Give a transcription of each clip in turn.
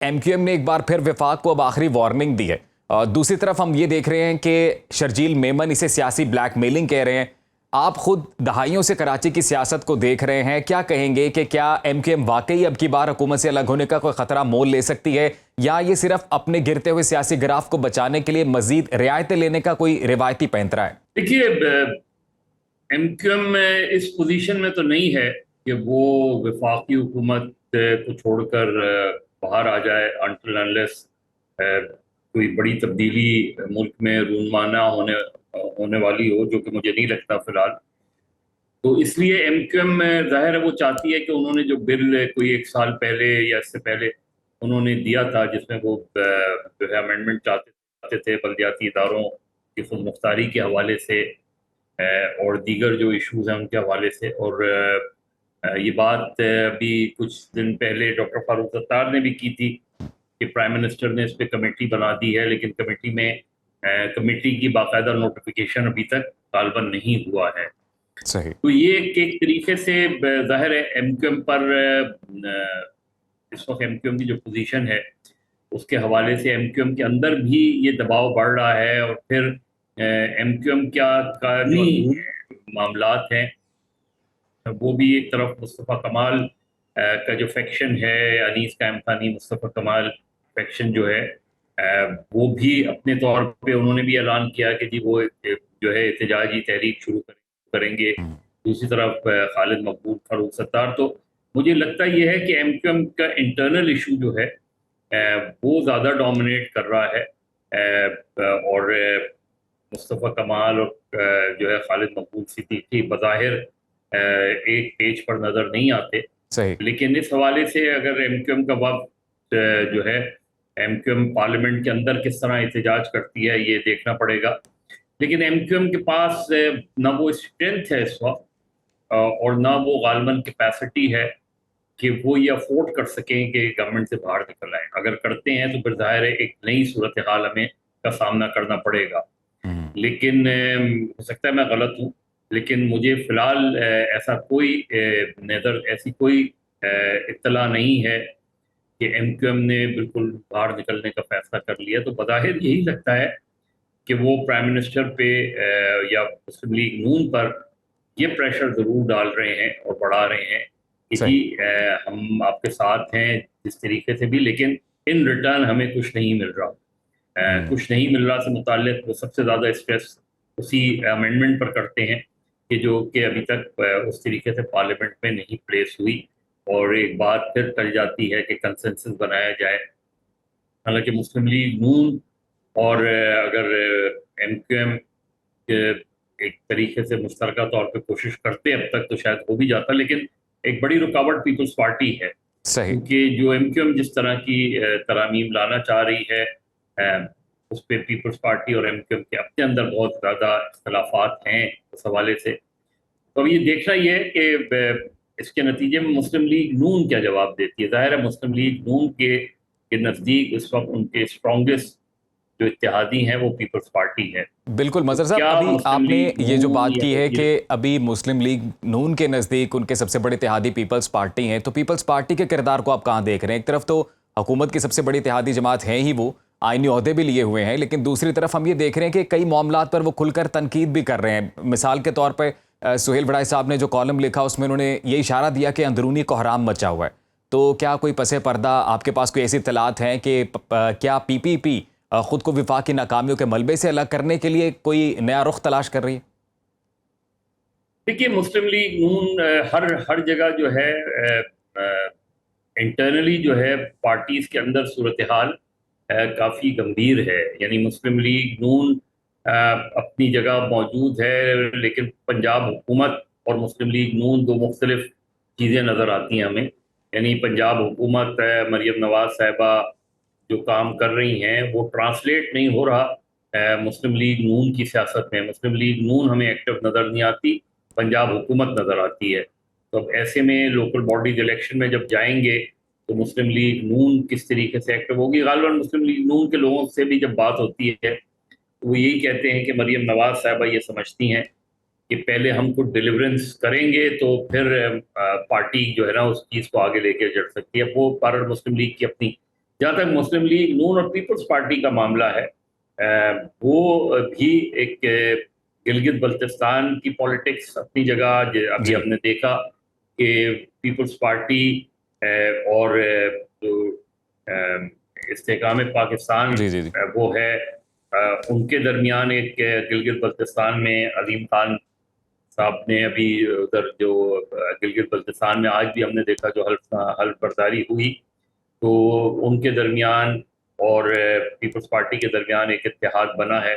M Q M نے ایک بار پھر وفاق کو اب آخری وارننگ دی ہے. دوسری طرف ہم یہ دیکھ رہے ہیں کہ شرجیل میمن اسے سیاسی بلیک میلنگ کہہ رہے ہیں. آپ خود دہائیوں سے کراچی کی سیاست کو دیکھ رہے ہیں, کیا کہیں گے کہ کیا ایم کیو ایم واقعی اب کی بار حکومت سے الگ ہونے کا کوئی خطرہ مول لے سکتی ہے, یا یہ صرف اپنے گرتے ہوئے سیاسی گراف کو بچانے کے لیے مزید رعایتیں لینے کا کوئی روایتی پینترا ہے؟ دیکھیے, ایم کیو ایم اس پوزیشن میں تو نہیں ہے کہ وہ وفاقی حکومت کو چھوڑ کر باہر آ جائے انٹل انلیس کوئی بڑی تبدیلی ملک میں رونمانہ ہونے والی ہو, جو کہ مجھے نہیں لگتا فی الحال. تو اس لیے ایم کیو ایم ظاہر ہے وہ چاہتی ہے کہ انہوں نے جو بل کوئی 1 سال پہلے یا اس سے پہلے انہوں نے دیا تھا, جس میں وہ جو ہے امینڈمنٹ چاہتے تھے بلدیاتی اداروں کی خود مختاری کے حوالے سے اور دیگر جو ایشوز ہیں ان کے حوالے سے, اور یہ بات ابھی کچھ دن پہلے ڈاکٹر فاروق ستار نے بھی کی تھی کہ پرائم منسٹر نے اس پہ کمیٹی بنا دی ہے, لیکن کمیٹی کی باقاعدہ نوٹیفیکیشن ابھی تک غالباً نہیں ہوا ہے. صحیح. تو یہ ایک طریقے سے ظاہر ہے ایم کیو ایم پر اس وقت ایم کیو ایم کی جو پوزیشن ہے اس کے حوالے سے ایم کیو ایم کے اندر بھی یہ دباؤ بڑھ رہا ہے, اور پھر ایم کیو ایم کا جو معاملات ہیں وہ بھی ایک طرف مصطفیٰ کمال کا جو فیکشن ہے, انیس قائم خانی مصطفیٰ کمال فیکشن جو ہے وہ بھی اپنے طور پہ انہوں نے بھی اعلان کیا کہ جی وہ جو ہے احتجاجی تحریک شروع کریں گے. دوسری طرف خالد مقبول, فاروق ستار. تو مجھے لگتا یہ ہے کہ ایم کیو ایم کا انٹرنل ایشو جو ہے وہ زیادہ ڈومینیٹ کر رہا ہے, اور مصطفیٰ کمال اور جو ہے خالد مقبول صدیقی بظاہر ایک پیج پر نظر نہیں آتے. صحیح. لیکن اس حوالے سے اگر ایم کیو ایم کا وقت جو ہے ایم کیو ایم پارلیمنٹ کے اندر کس طرح احتجاج کرتی ہے یہ دیکھنا پڑے گا. لیکن ایم کیو ایم کے پاس نہ وہ اسٹرینتھ ہے اس وقت, اور نہ وہ غالباً کیپیسٹی ہے کہ وہ یہ افورڈ کر سکیں کہ گورنمنٹ سے باہر نکل آئیں. اگر کرتے ہیں تو پھر ظاہر ہے ایک نئی صورتحال ہمیں کا سامنا کرنا پڑے گا. لیکن ہو سکتا ہے میں غلط ہوں, لیکن مجھے فی الحال ایسی کوئی اطلاع نہیں ہے کہ ایم کیو ایم نے بالکل باہر نکلنے کا فیصلہ کر لیا. تو بظاہر یہی لگتا ہے کہ وہ پرائم منسٹر پہ یا مسلم لیگ نون پر یہ پریشر ضرور ڈال رہے ہیں اور بڑھا رہے ہیں کہ جی ہم آپ کے ساتھ ہیں جس طریقے سے بھی, لیکن ان ریٹرن ہمیں کچھ نہیں مل رہا. کچھ نہیں مل رہا سے متعلق وہ سب سے زیادہ اسٹریس اسی امینڈمنٹ پر کرتے ہیں کہ جو کہ ابھی تک اس طریقے سے پارلیمنٹ میں نہیں پلیس ہوئی, اور ایک بات پھر ٹل جاتی ہے کہ کنسنسس بنایا جائے. حالانکہ مسلم لیگ نون اور اگر ایم کیو ایم ایک طریقے سے مشترکہ طور پہ کوشش کرتے اب تک تو شاید ہو بھی جاتا, لیکن ایک بڑی رکاوٹ پیپلز پارٹی ہے. صحیح. کیونکہ جو ایم کیو ایم جس طرح کی ترامیم لانا چاہ رہی ہے اس پہ پیپلز پارٹی اور ایم کیو ایم کے اپنے اندر بہت زیادہ اختلافات ہیں اس حوالے سے. تو اب یہ دیکھنا یہ ہے کہ اس کے نتیجے میں مسلم لیگ نون کیا جواب دیتی ہے. ظاہر ہے مسلم لیگ نون کے نزدیک اس وقت ان کے اسٹرانگسٹ جو اتحادی ہیں وہ پیپلز پارٹی ہے. بالکل مظہر صاحب, ابھی آپ نے یہ جو بات کی ہے کہ ابھی مسلم لیگ نون کے نزدیک ان کے سب سے بڑے اتحادی پیپلز پارٹی ہیں, تو پیپلز پارٹی کے کردار کو آپ کہاں دیکھ رہے ہیں؟ ایک طرف تو حکومت کی سب سے بڑی اتحادی جماعت ہے ہی, وہ آئینی عہدے بھی لیے ہوئے ہیں, لیکن دوسری طرف ہم یہ دیکھ رہے ہیں کہ کئی معاملات پر وہ کھل کر تنقید بھی کر رہے ہیں. مثال کے طور پہ سہیل بڑائی صاحب نے جو کالم لکھا اس میں انہوں نے یہ اشارہ دیا کہ اندرونی کوحرام مچا ہوا ہے. تو کیا کوئی پس پردہ آپ کے پاس کوئی ایسی اطلاعات ہیں کہ کیا پی پی پی خود کو وفاق کی ناکامیوں کے ملبے سے الگ کرنے کے لیے کوئی نیا رخ تلاش کر رہی ہے؟ دیکھیے, مسلم لیگ نون ہر جگہ جو ہے انٹرنلی جو ہے پارٹیز کے اندر صورتحال کافی گمبھیر ہے. یعنی مسلم لیگ نون اپنی جگہ موجود ہے, لیکن پنجاب حکومت اور مسلم لیگ نون دو مختلف چیزیں نظر آتی ہیں ہمیں. یعنی پنجاب حکومت مریم نواز صاحبہ جو کام کر رہی ہیں وہ ٹرانسلیٹ نہیں ہو رہا مسلم لیگ نون کی سیاست میں. مسلم لیگ نون ہمیں ایکٹیو نظر نہیں آتی, پنجاب حکومت نظر آتی ہے. تو اب ایسے میں لوکل باڈیز الیکشن میں جب جائیں گے تو مسلم لیگ نون کس طریقے سے ایکٹیو ہوگی. غالباً مسلم لیگ نون کے لوگوں سے بھی جب بات ہوتی ہے تو وہ یہی کہتے ہیں کہ مریم نواز صاحبہ یہ سمجھتی ہیں کہ پہلے ہم کو ڈیلیورنس کریں گے تو پھر پارٹی جو ہے نا اس چیز کو آگے لے کے چڑھ سکتی ہے. وہ مسلم لیگ کی اپنی جہاں تک مسلم لیگ نون اور پیپلز پارٹی کا معاملہ ہے، وہ بھی ایک گلگت بلتستان کی پالیٹکس اپنی جگہ، ابھی جی ہم نے دیکھا کہ پیپلز پارٹی اور جو استحکام پاکستان جی جی جی وہ ہے، ان کے درمیان ایک گلگت بلتستان میں علیم خان صاحب نے ابھی ادھر جو گلگت بلتستان میں آج بھی ہم نے دیکھا جو حلف برداری ہوئی، تو ان کے درمیان اور پیپلز پارٹی کے درمیان ایک اتحاد بنا ہے،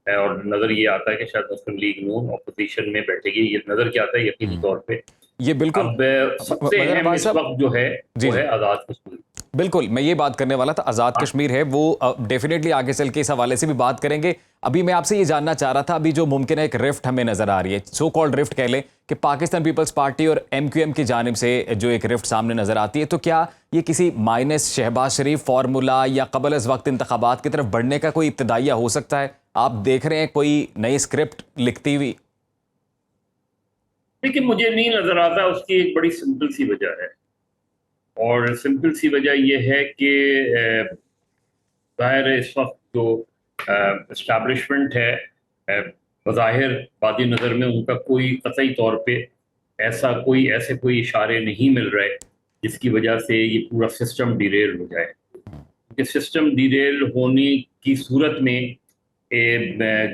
اور نظر یہ آتا ہے کہ شاید مسلم لیگ نون اپوزیشن میں بیٹھے گی، یہ نظر کیا آتا ہے یقینی طور پہ۔ یہ بالکل اب سب سے مظہر اہم عباس اس صاحب، وقت جو ہے جی وہ جی ہے آزاد کشمیر۔ بالکل میں یہ بات کرنے والا تھا، آزاد کشمیر ہے وہ ڈیفینیٹلی آگے چل کے اس حوالے سے بھی بات کریں گے۔ ابھی میں آپ سے یہ جاننا چاہ رہا تھا، ابھی جو ممکن ہے ایک رفٹ ہمیں نظر آ رہی ہے، سو کالڈ رفٹ کہہ لیں، کہ پاکستان پیپلز پارٹی اور ایم کیو ایم کی جانب سے جو ایک رفٹ سامنے نظر آتی ہے، تو کیا یہ کسی مائنس شہباز شریف فارمولا یا قبل از وقت انتخابات کی طرف بڑھنے کا کوئی ابتدائیہ ہو سکتا ہے؟ آپ دیکھ رہے ہیں کوئی نئی اسکرپٹ لکھتی ہوئی؟ لیکن مجھے نہیں نظر آتا، اس کی ایک بڑی سمپل سی وجہ ہے، اور سمپل سی وجہ یہ ہے کہ ظاہر ہے اس وقت جو اسٹیبلشمنٹ ہے، بظاہر بادی نظر میں ان کا کوئی قطعی طور پہ ایسے کوئی اشارے نہیں مل رہے جس کی وجہ سے یہ پورا سسٹم ڈیریل ہو جائے، کہ سسٹم ڈیریل ہونے کی صورت میں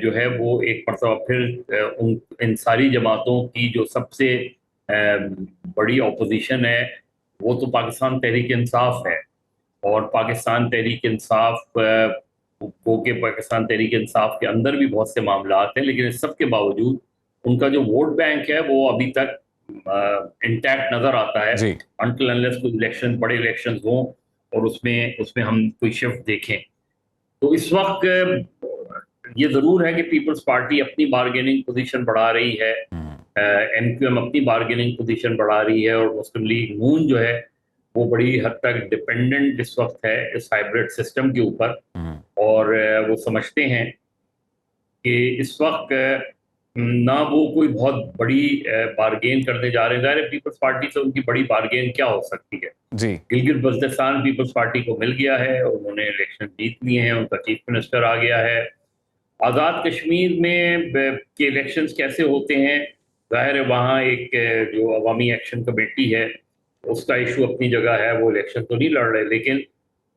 جو ہے وہ ایک مرتبہ پھر ان ساری جماعتوں کی جو سب سے بڑی اپوزیشن ہے وہ تو پاکستان تحریک انصاف ہے، اور پاکستان تحریک انصاف کہ پاکستان تحریک انصاف کے اندر بھی بہت سے معاملات ہیں، لیکن اس سب کے باوجود ان کا جو ووٹ بینک ہے وہ ابھی تک انٹیکٹ نظر آتا ہے، جی انٹل انلیس کوئی الیکشن بڑے الیکشنز ہوں اور اس میں ہم کوئی شفٹ دیکھیں۔ تو اس وقت یہ ضرور ہے کہ پیپلز پارٹی اپنی بارگیننگ پوزیشن بڑھا رہی ہے، ایم کیو ایم اپنی بارگیننگ پوزیشن بڑھا رہی ہے، اور مسلم لیگ نون جو ہے وہ بڑی حد تک ڈپینڈنٹ اس وقت ہے اس ہائیبرڈ سسٹم کے اوپر، اور وہ سمجھتے ہیں کہ اس وقت نہ وہ کوئی بہت بڑی بارگین کرنے جا رہے ہیں۔ ظاہر ہے پیپلز پارٹی سے ان کی بڑی بارگین کیا ہو سکتی ہے؟ جی گلگت بلتستان پیپلز پارٹی کو مل گیا ہے، انہوں نے الیکشن جیت لیے ہیں، ان کا چیف منسٹر آ گیا ہے۔ آزاد کشمیر میں کے الیکشنز کیسے ہوتے ہیں؟ ظاہر ہے وہاں ایک جو عوامی ایکشن کمیٹی ہے اس کا ایشو اپنی جگہ ہے، وہ الیکشن تو نہیں لڑ رہے، لیکن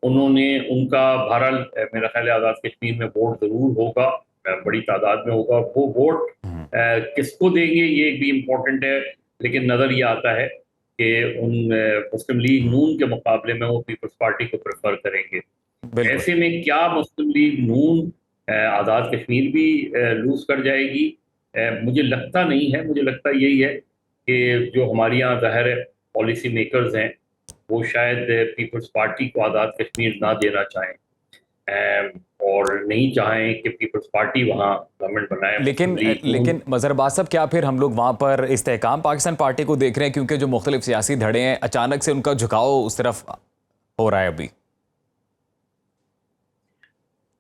انہوں نے ان کا بہرحال میرا خیال ہے آزاد کشمیر میں ووٹ ضرور ہوگا، بڑی تعداد میں ہوگا، وہ ووٹ کس کو دیں گے یہ بھی امپورٹنٹ ہے، لیکن نظر یہ آتا ہے کہ ان مسلم لیگ نون کے مقابلے میں وہ پیپلز پارٹی کو پریفر کریں گے۔ بالکل ایسے میں کیا مسلم لیگ نون آزاد کشمیر بھی لوز کر جائے گی؟ مجھے لگتا نہیں ہے، مجھے لگتا یہی ہے کہ جو ہمارے یہاں ظاہر ہے پالیسی میکرز ہیں وہ شاید پیپلز پارٹی کو آزاد کشمیر نہ دینا چاہیں، اور نہیں چاہیں کہ پیپلز پارٹی وہاں گورنمنٹ بنائے۔ مسلم لیگ نون لیکن مظہر عباس صاحب، کیا پھر ہم لوگ وہاں پر استحکام پاکستان پارٹی کو دیکھ رہے ہیں؟ کیونکہ جو مختلف سیاسی دھڑے ہیں اچانک سے ان کا جھکاؤ اس طرف ہو رہا ہے ابھی۔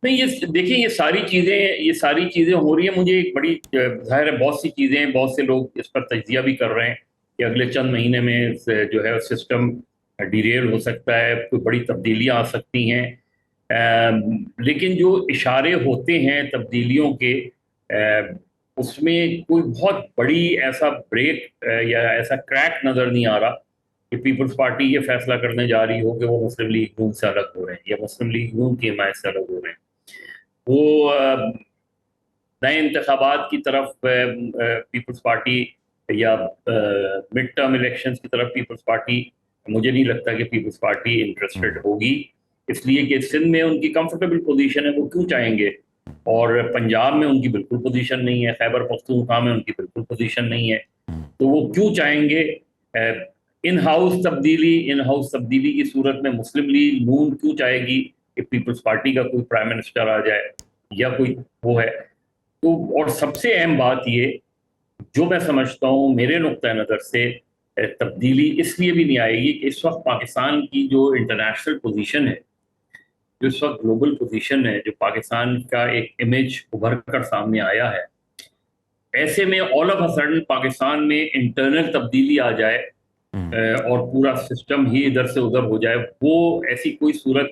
نہیں، یہ دیکھیں یہ ساری چیزیں ہو رہی ہیں، مجھے ایک بڑی ظاہر ہے بہت سی چیزیں ہیں، بہت سے لوگ اس پر تجزیہ بھی کر رہے ہیں کہ اگلے چند مہینے میں جو ہے سسٹم ڈیریل ہو سکتا ہے، کوئی بڑی تبدیلیاں آ سکتی ہیں، لیکن جو اشارے ہوتے ہیں تبدیلیوں کے اس میں کوئی بہت بڑی ایسا بریک یا ایسا کریک نظر نہیں آ رہا کہ پیپلز پارٹی یہ فیصلہ کرنے جا رہی ہو کہ وہ مسلم لیگ نون سے الگ ہو رہے ہیں یا مسلم لیگ نون کی حمایت سے الگ ہو رہے ہیں۔ وہ نئے انتخابات کی طرف پیپلز پارٹی یا مڈ ٹرم الیکشنز کی طرف پیپلز پارٹی، مجھے نہیں لگتا کہ پیپلز پارٹی انٹرسٹڈ ہوگی، اس لیے کہ سندھ میں ان کی کمفرٹیبل پوزیشن ہے، وہ کیوں چاہیں گے؟ اور پنجاب میں ان کی بالکل پوزیشن نہیں ہے، خیبر پختونخوا میں ان کی بالکل پوزیشن نہیں ہے، تو وہ کیوں چاہیں گے ان ہاؤس تبدیلی کی صورت میں مسلم لیگ نون کیوں چاہے گی کہ پیپلز پارٹی کا کوئی پرائم منسٹر آ جائے یا کوئی وہ ہے؟ تو اور سب سے اہم بات یہ جو میں سمجھتا ہوں میرے نقطۂ نظر سے تبدیلی اس لیے بھی نہیں آئے گی کہ اس وقت پاکستان کی جو انٹرنیشنل پوزیشن ہے، جو اس وقت گلوبل پوزیشن ہے، جو پاکستان کا ایک امیج ابھر کر سامنے آیا ہے، ایسے میں all of a sudden Pakistan میں انٹرنل تبدیلی آ جائے اور پورا سسٹم ہی ادھر سے ادھر ہو جائے، وہ ایسی کوئی صورت